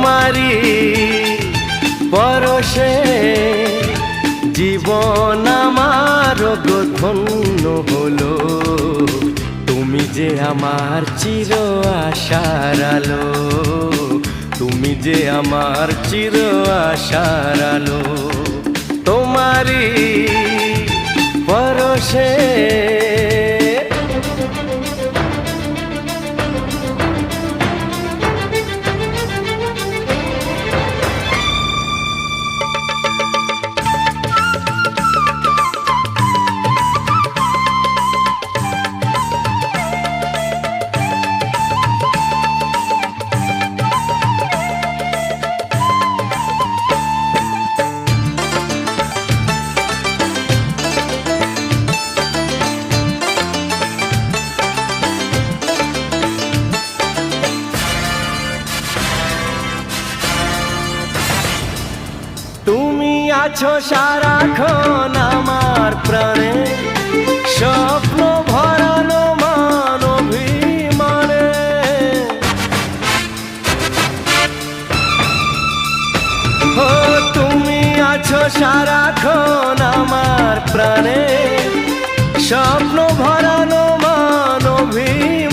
তোমারি পরশে জীবন আমার ধন্য হলো। তুমি যে আমার চির আশার আলো, তুমি যে আমার চির আশার আলো। তোমারি পরশে তুমি আছো সারাক্ষণ আমার প্রাণে, স্বপ্ন ভরানো মান অভিমানে। ও তুমি আছো সারাক্ষণ আমার প্রাণে, স্বপ্ন ভরানো মান অভিমানে।